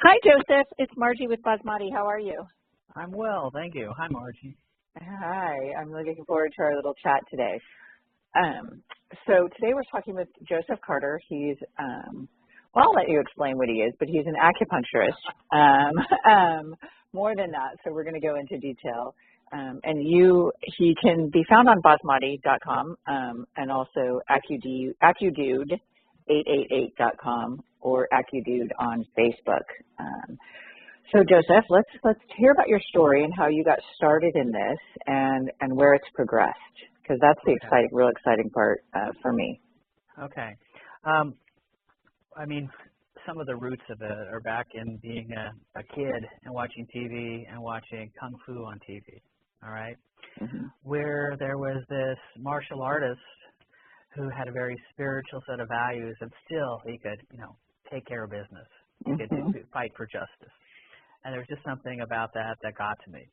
Hi, Joseph. It's Margie with Basmati. How are you? I'm well, thank you. Hi, Margie. Hi. I'm really looking forward to our little chat today. So today we're talking with Joseph Carter. He's, well, I'll let you explain what he is, but he's an acupuncturist. More than that, so we're going to go into detail. He can be found on basmati.com and also acudude888.com or Acudude on Facebook. So Joseph, let's hear about your story and how you got started in this and where it's progressed, because that's the real exciting part for me. Okay. I mean, some of the roots of it are back in being a kid and watching TV and watching Kung Fu on TV, all right? Mm-hmm. Where there was this martial artist who had a very spiritual set of values, and still he could, take care of business. He could fight for justice. And there was just something about that got to me.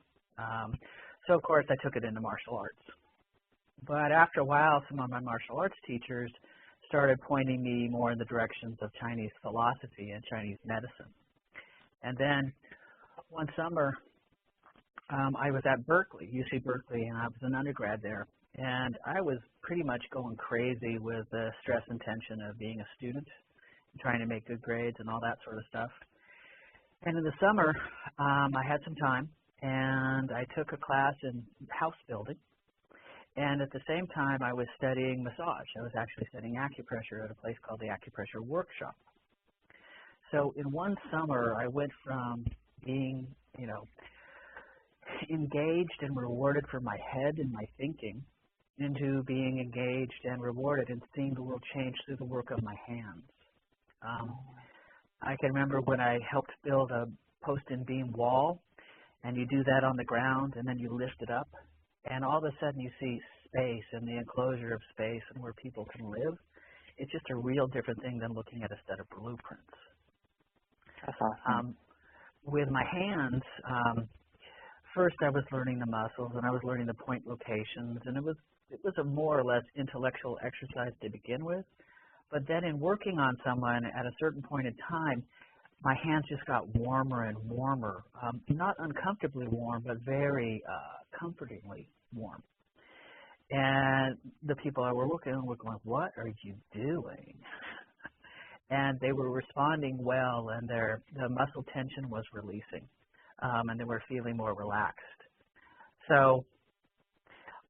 So, of course, I took it into martial arts. But after a while, some of my martial arts teachers started pointing me more in the directions of Chinese philosophy and Chinese medicine. And then one summer, I was at Berkeley, UC Berkeley, and I was an undergrad there. And I was pretty much going crazy with the stress and tension of being a student, trying to make good grades and all that sort of stuff. And in the summer, I had some time, and I took a class in house building. And at the same time, I was studying massage. I was actually studying acupressure at a place called the Acupressure Workshop. So in one summer, I went from being, engaged and rewarded for my head and my thinking into being engaged and rewarded and seeing the world change through the work of my hands. I can remember when I helped build a post and beam wall, and you do that on the ground, and then you lift it up, and all of a sudden you see space and the enclosure of space and where people can live. It's just a real different thing than looking at a set of blueprints. That's awesome. With my hands, first I was learning the muscles, and I was learning the point locations, and it was a more or less intellectual exercise to begin with. But then in working on someone at a certain point in time, my hands just got warmer and warmer, not uncomfortably warm, but very comfortingly warm. And the people I were working with were going, "What are you doing?" And they were responding well, and the muscle tension was releasing, and they were feeling more relaxed. So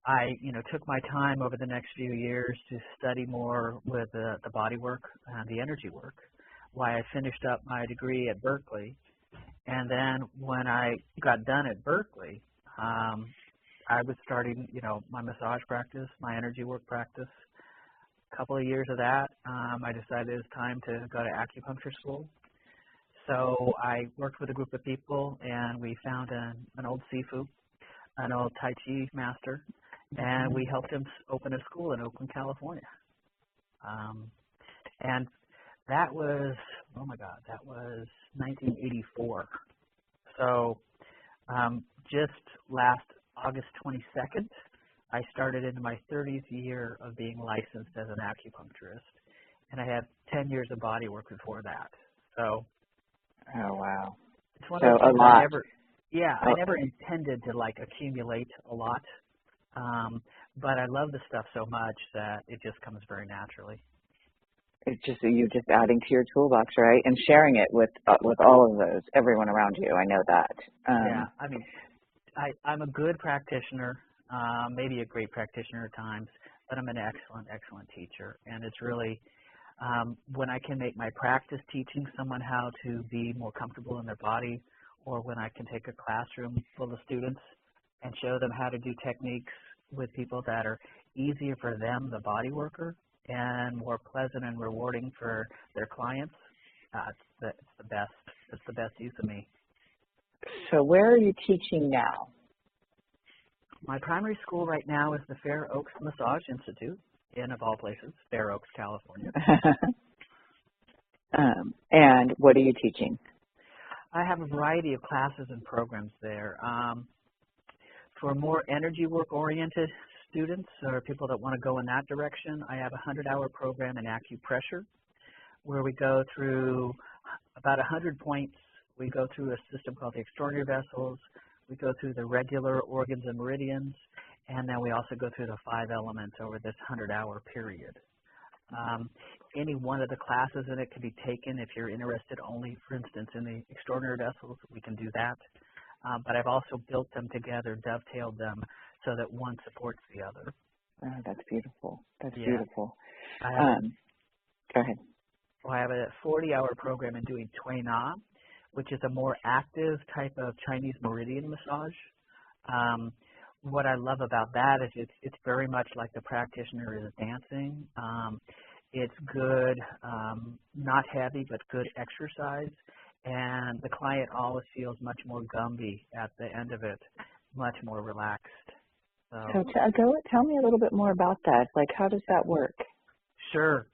I, took my time over the next few years to study more with the body work and the energy work, while I finished up my degree at Berkeley. And then when I got done at Berkeley, I was starting, my massage practice, my energy work practice. A couple of years of that, I decided it was time to go to acupuncture school. So I worked with a group of people, and we found an old Sifu, an old Tai Chi master, and we helped him open a school in Oakland, California. And that was, that was 1984. So just last August 22nd, I started into my 30th year of being licensed as an acupuncturist, and I had 10 years of body work before that. So, oh wow, it's one of those things I never intended to accumulate a lot, but I love the stuff so much that it just comes very naturally. It's just you just adding to your toolbox, right, and sharing it with all of those, everyone around you. I know that. Yeah, I mean, I'm a good practitioner. Maybe a great practitioner at times, but I'm an excellent teacher. And it's really when I can make my practice teaching someone how to be more comfortable in their body, or when I can take a classroom full of students and show them how to do techniques with people that are easier for them, the body worker, and more pleasant and rewarding for their clients, it's the best. It's the best use of me. So where are you teaching now? My primary school right now is the Fair Oaks Massage Institute in, of all places, Fair Oaks, California. And what are you teaching? I have a variety of classes and programs there. For more energy work-oriented students or people that want to go in that direction, I have a 100-hour program in acupressure where we go through about 100 points We go through a system called the extraordinary vessels. We go through the regular organs and meridians, and then we also go through the 5 elements over this 100-hour period. Any one of the classes in it can be taken if you're interested only, for instance, in the extraordinary vessels. We can do that. But I've also built them together, dovetailed them, so that one supports the other. Oh, that's beautiful. That's Yeah. beautiful. Go ahead. Well, I have a 40-hour program in doing Tui Na, which is a more active type of Chinese meridian massage. What I love about that is it's very much like the practitioner is dancing. It's good, not heavy, but good exercise. And the client always feels much more Gumby at the end of it, much more relaxed. So tell me a little bit more about that. Like, how does that work? Sure.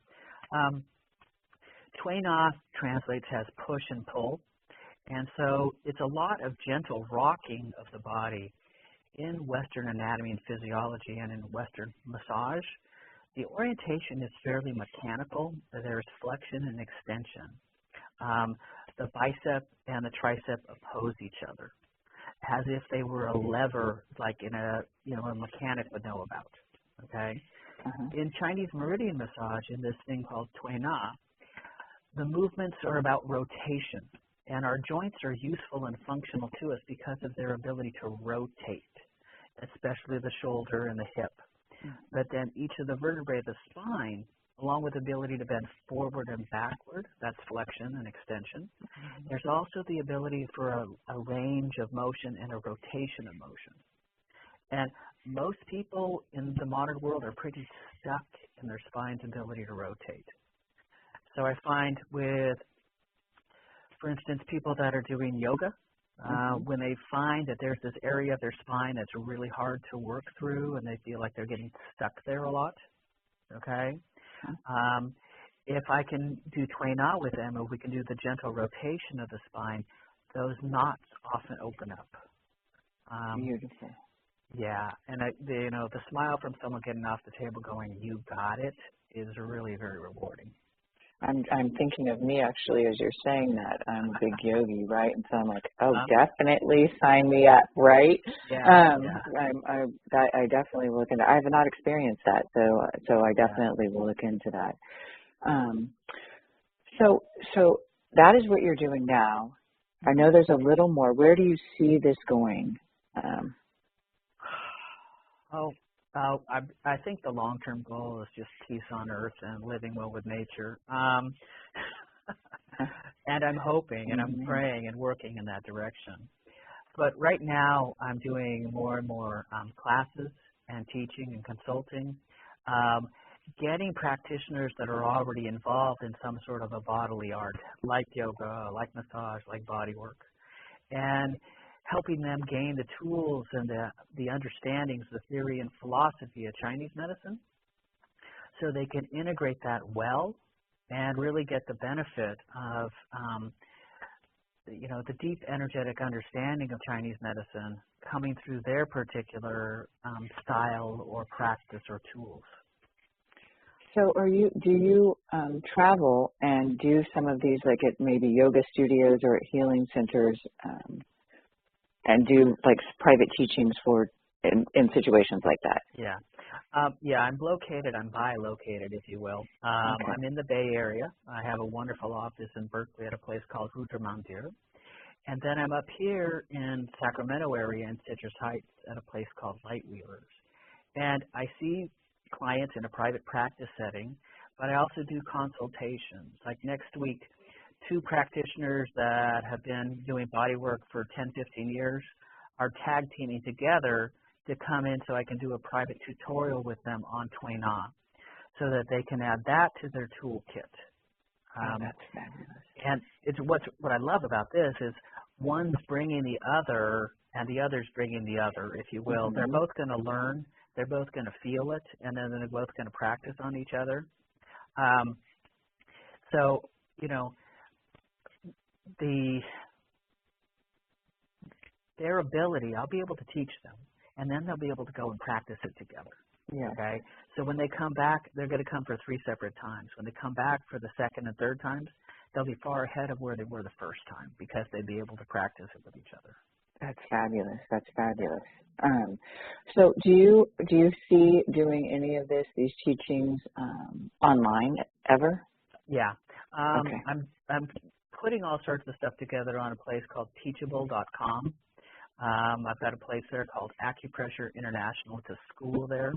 Tui Na translates as push and pull. And so it's a lot of gentle rocking of the body. In Western anatomy and physiology and in Western massage, the orientation is fairly mechanical. There's flexion and extension. The bicep and the tricep oppose each other, as if they were a lever, like in a mechanic would know about. Okay. In Chinese meridian massage, in this thing called Tui Na, the movements are about rotation, and our joints are useful and functional to us because of their ability to rotate, especially the shoulder and the hip. But then each of the vertebrae of the spine, along with the ability to bend forward and backward, that's flexion and extension. There's also the ability for a range of motion and a rotation of motion. And most people in the modern world are pretty stuck in their spine's ability to rotate. So I find with, for instance, people that are doing yoga, when they find that there's this area of their spine that's really hard to work through and they feel like they're getting stuck there a lot, okay? If I can do Tui Na with them, or we can do the gentle rotation of the spine, those knots often open up. Beautiful. Yeah, and the smile from someone getting off the table going, "You got it," is really very rewarding. I'm thinking of me actually as you're saying that. I'm a big yogi, right? And so I'm like, oh, definitely sign me up, right? Yeah. I definitely will look into. I have not experienced that, so I definitely will look into that. So that is what you're doing now. I know there's a little more. Where do you see this going? I think the long-term goal is just peace on Earth and living well with nature. And I'm hoping and I'm praying and working in that direction. But right now I'm doing more and more classes and teaching and consulting, getting practitioners that are already involved in some sort of a bodily art, like yoga, like massage, like body work, and helping them gain the tools and the understandings, the theory and philosophy of Chinese medicine, so they can integrate that well and really get the benefit of, the deep energetic understanding of Chinese medicine coming through their particular style or practice or tools. So do you travel and do some of these, like at maybe yoga studios or at healing centers, and do like private teachings in situations like that? Yeah. I'm bilocated, if you will. Okay. I'm in the Bay Area. I have a wonderful office in Berkeley at a place called Mandir. And then I'm up here in Sacramento area in Citrus Heights at a place called Lightwheelers. And I see clients in a private practice setting, but I also do consultations. Like next week, 2 practitioners that have been doing body work for 10, 15 years are tag teaming together to come in so I can do a private tutorial with them on Tui Na so that they can add that to their toolkit. That's fabulous. And what I love about this is one's bringing the other and the other's bringing the other, if you will. They're both going to learn, they're both going to feel it, and then they're both going to practice on each other. Their ability, I'll be able to teach them, and then they'll be able to go and practice it together. Yeah. Okay? So when they come back, they're going to come for 3 separate times. When they come back for the second and third times, they'll be far ahead of where they were the first time because they'd be able to practice it with each other. That's fabulous. That's fabulous. So do you see doing any of these teachings online ever? Yeah. Okay. I'm putting all sorts of stuff together on a place called teachable.com. I've got a place there called Acupressure International. It's a school there.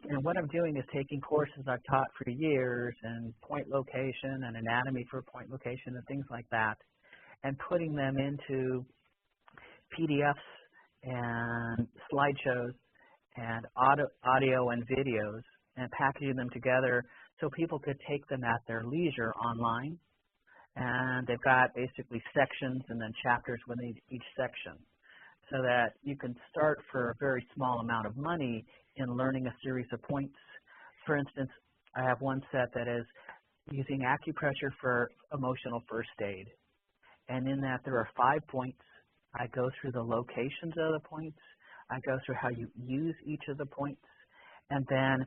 And what I'm doing is taking courses I've taught for years and point location and anatomy for point location and things like that, and putting them into PDFs and slideshows and audio and videos and packaging them together so people could take them at their leisure online. And they've got basically sections and then chapters within each section so that you can start for a very small amount of money in learning a series of points. For instance, I have one set that is using acupressure for emotional first aid. And in that there are 5 points. I go through the locations of the points. I go through how you use each of the points, and then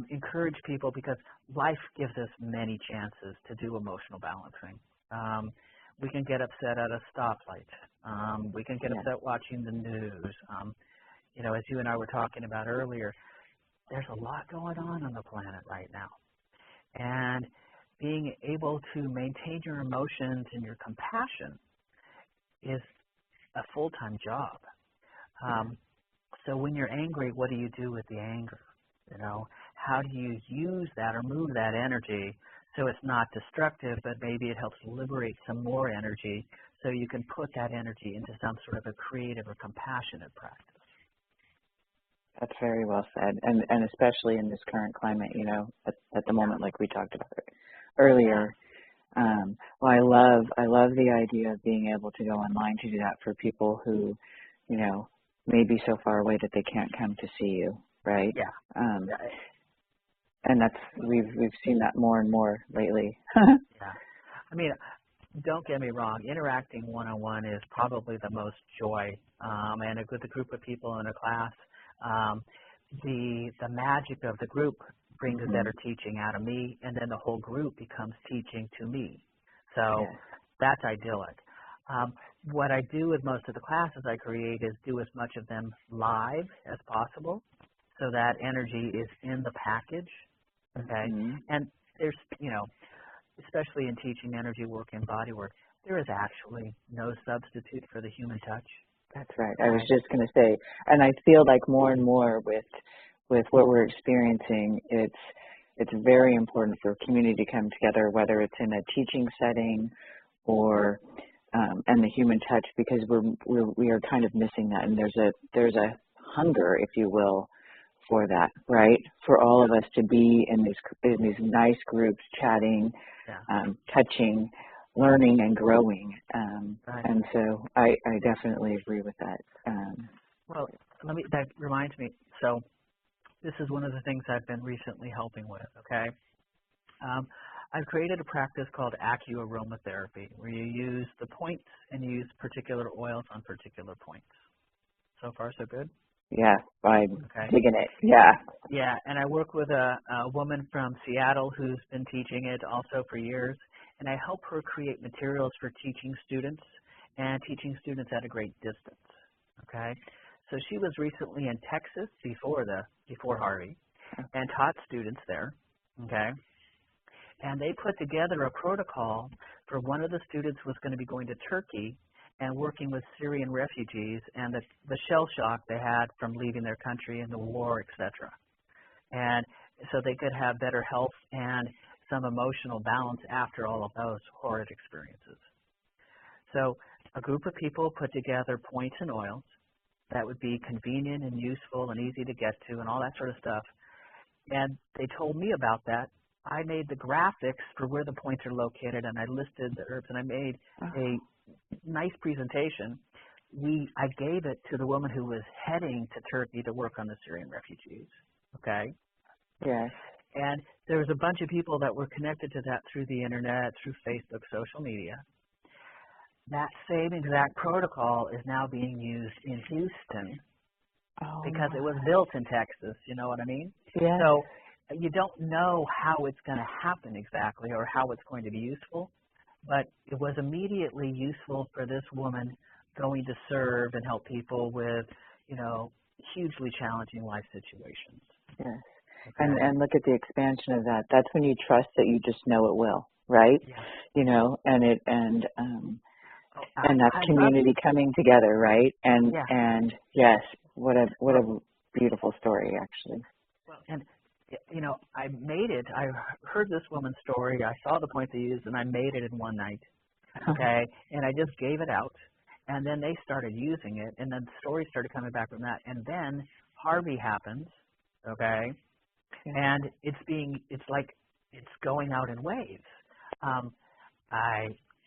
encourage people, because life gives us many chances to do emotional balancing. We can get upset at a stoplight. We can get upset watching the news. As you and I were talking about earlier, there's a lot going on the planet right now. And being able to maintain your emotions and your compassion is a full-time job. So when you're angry, what do you do with the anger? How do you use that or move that energy so it's not destructive, but maybe it helps liberate some more energy so you can put that energy into some sort of a creative or compassionate practice. That's very well said, and especially in this current climate, at the moment, like we talked about earlier. Well, I love the idea of being able to go online to do that for people who, may be so far away that they can't come to see you, right? Yeah. And we've seen that more and more lately. Yeah. I mean, don't get me wrong. Interacting one-on-one is probably the most joy, and with a group of people in a class, the magic of the group brings a better teaching out of me, and then the whole group becomes teaching to me. So that's idyllic. What I do with most of the classes I create is do as much of them live as possible so that energy is in the package, okay? And there's, especially in teaching energy work and body work, there is actually no substitute for the human touch. That's right. I was just going to say, and I feel like more and more with what we're experiencing, it's very important for a community to come together, whether it's in a teaching setting or and the human touch, because we are kind of missing that, and there's a hunger, if you will, for that, right? For all of us to be in these nice groups, chatting, touching, learning, and growing. And so I definitely agree with that. Well, that reminds me. So this is one of the things I've been recently helping with. Okay. I've created a practice called aromatherapy, where you use the points and you use particular oils on particular points. So far, so good? Yeah, I'm digging it. Yeah. Yeah, and I work with a woman from Seattle who's been teaching it also for years, and I help her create materials for teaching students and teaching students at a great distance. Okay? So she was recently in Texas before Harvey and taught students there. Okay? And they put together a protocol for one of the students was going to be going to Turkey and working with Syrian refugees and the shell shock they had from leaving their country in the war, etc. And so they could have better health and some emotional balance after all of those horrid experiences. So a group of people put together points and oils that would be convenient and useful and easy to get to and all that sort of stuff. And they told me about that. I made the graphics for where the points are located, and I listed the herbs, and I made a nice presentation. I gave it to the woman who was heading to Turkey to work on the Syrian refugees. Okay? Yes. And there was a bunch of people that were connected to that through the internet, through Facebook, social media. That same exact protocol is now being used in Houston because it was built in Texas. You know what I mean? Yeah. So you don't know how it's going to happen exactly or how it's going to be useful, but it was immediately useful for this woman going to serve and help people with, you know, hugely challenging life situations. Yes. Okay. And look at the expansion of that. That's when you trust that you just know it will, right? Yeah. You know, and that I community coming together, right? yeah. And yes, what a beautiful story, actually. Well, and you know, I made it. I heard this woman's story. I saw the point they used, and I made it in one night. Okay, and I just gave it out, and then they started using it, and then stories started coming back from that, and then Harvey happens. Okay, and it's like it's going out in waves.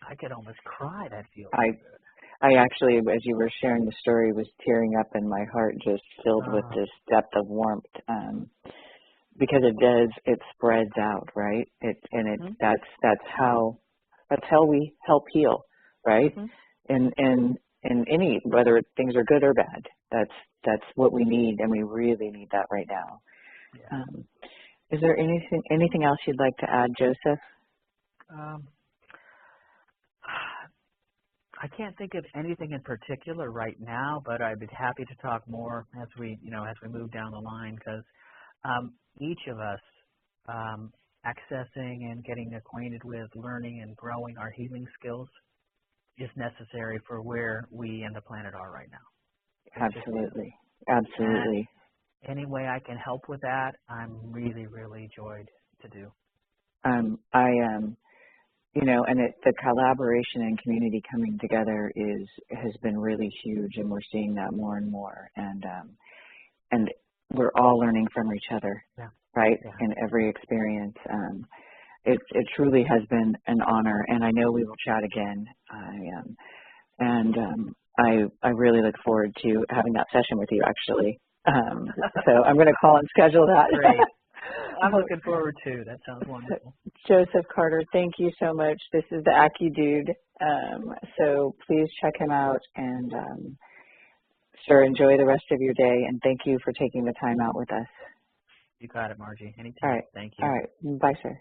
I could almost cry. That feels so good. I actually, as you were sharing the story, was tearing up, and my heart just filled with this depth of warmth, because it spreads out, right? That's how we help heal, right? In any, whether things are good or bad, that's what we need, and we really need that right now. Yeah. Is there anything else you'd like to add, Joseph? I can't think of anything in particular right now, but I'd be happy to talk more as we move down the line, because each of us accessing and getting acquainted with learning and growing our healing skills is necessary for where we and the planet are right now. Absolutely. Absolutely. And any way I can help with that, I'm really, really joyed to do. You know, and the collaboration and community coming together has been really huge, and we're seeing that more and more. And we're all learning from each other, right? Yeah. In every experience. It truly has been an honor, and I know we will chat again. I really look forward to having that session with you, actually. So I'm going to call and schedule that. Great. I'm looking forward to. That sounds wonderful. Joseph Carter, thank you so much. This is the Acudude. So please check him out, and sure, enjoy the rest of your day. And thank you for taking the time out with us. You got it, Margie. Anytime. All right. Thank you. All right. Bye, sir.